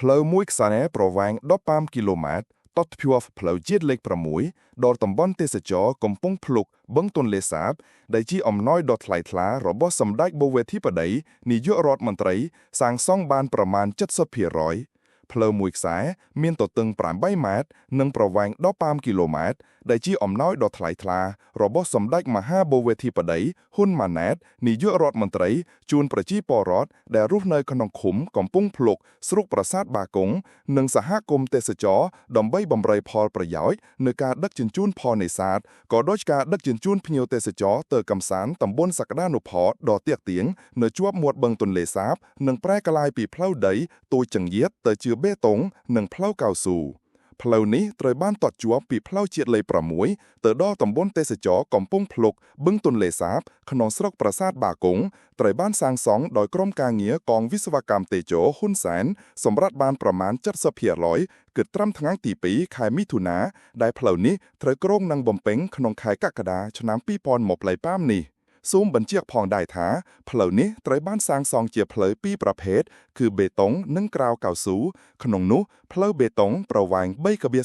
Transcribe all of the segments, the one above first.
ផ្លូវមួយខ្សែប្រវែង15គីឡូម៉ែត្រតតភ្ជាប់ផ្លូវជាតិលេខ6ដល់តំបន់ទេសចរកំពង់ភ្លុកបឹងទន្លេសាបដែលជាអំណោយដ៏ថ្លៃថ្លារបស់សម្ដេចបវេធិបតីនាយករដ្ឋមន្ត្រីសាងសង់បានប្រមាណ70%ផ្លូវមួយខ្សែមានទទឹង8ម៉ែត្រនិងប្រវែង15គីឡូម៉ែត្រដែលជាអំណោយដ៏ថ្លៃថ្លារបស់សម្ដេចមហាបវេធិបតីហ៊ុនម៉ាណែតនាយករដ្ឋមន្ត្រីជូនប្រជាពលរដ្ឋដែលរស់នៅក្នុងឃុំកំពង់ភ្លុកស្រុកប្រាសាទបាគងនិងសហគមន៍ទេសចរដើម្បីបម្រើផលប្រយោជន៍នៅការដឹកជញ្ជូនផលនេសាទក៏ដូចការដឹកជញ្ជូនភ្ញៀវទេសចរទៅកំសាន្តតំបន់សក្តានុផលដ៏ទាក់ទាញនៅជាប់មាត់បឹងទន្លេសាបនិងប្រែក្លាយពីផ្លូវដីទូចចង្អៀតទៅជាបេតុងនិងផ្លូវកៅស៊ូផ្លូវនេះត្រូវបានតភ្ជាប់ពីផ្លូវជាតិលេខ6ទៅដល់តំបន់ទេសចរកំពង់ភ្លុកបឹងទន្លេសាបក្នុងស្រុកប្រាសាទបាគងត្រូវបានសាងសង់ដោយក្រុមការងារកងវិស្វកម្មតេជោហ៊ុនសែនសម្រាប់បានប្រមាណ70%គិតត្រឹមថ្ងៃទី2ខែមិថុនាដែលផ្លូវនេះត្រូវគ្រោងនឹងបំពេញក្នុងខែកក្កដាឆ្នាំ2025នេះសូមបញ្ជាក់ផងដែរថាផ្លូវនេះត្រូវបានសាងសង់ជាផ្លូវពីរប្រភេទគឺបេតុងនិងក្រាវកៅស៊ូក្នុងនោះផ្លូវបេតុងប្រវែង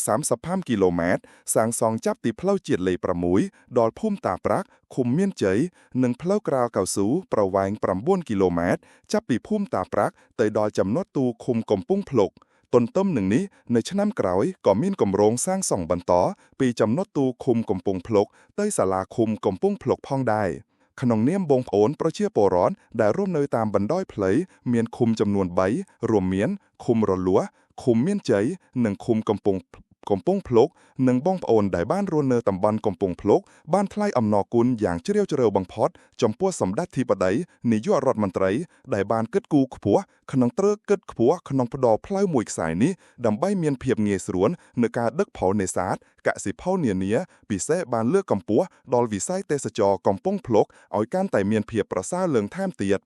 3,35 គីឡូម៉ែត្រសាងសង់ចាប់ពីផ្លូវជាតិលេខ6ដល់ភូមិតាប្រាក់ឃុំមានជ័យនិងផ្លូវក្រាវកៅស៊ូប្រវែង 9 គីឡូម៉ែត្រចាប់ពីភូមិតាប្រាក់ទៅដល់ចំណុចទូឃុំកំពង់ភ្លុកទន្ទឹមនឹងនេះនៅឆ្នាំក្រោយក៏មានគម្រោងសាងសង់បន្តពីចំណុចទូឃុំកំពង់ភ្លុកទៅសាលាឃុំកំពង់ភ្លុកផងដែរក្នុងនាមបងប្អូនប្រជាពលរដ្ឋដែលរស់នៅតាមបណ្ដោយផ្លូវមានឃុំចំនួន3រួមមានឃុំរលួសឃុំមានជ័យនិងឃុំកំពង់ភ្លុកនិងបងប្អូនដែលបានរស់នៅតំបន់កំពង់ភ្លុកបានថ្លែងអំណរគុណយ៉ាងជ្រាលជ្រៅបំផុតចំពោះសម្ដេចធិបតីនាយករដ្ឋមន្ត្រីដែលបានគិតគូរខ្ពស់ក្នុងផ្ដល់ផ្លូវមួយខ្សែនេះដើម្បីមានភាពងាយស្រួលនៅការដឹកផលនេសាទកសិផលនានាពិសេសបានលើកកម្ពស់ដល់វិស័យទេសចរកំពង់ភ្លុកឲ្យកាន់តែមានភាពប្រសើរឡើងថែមទៀត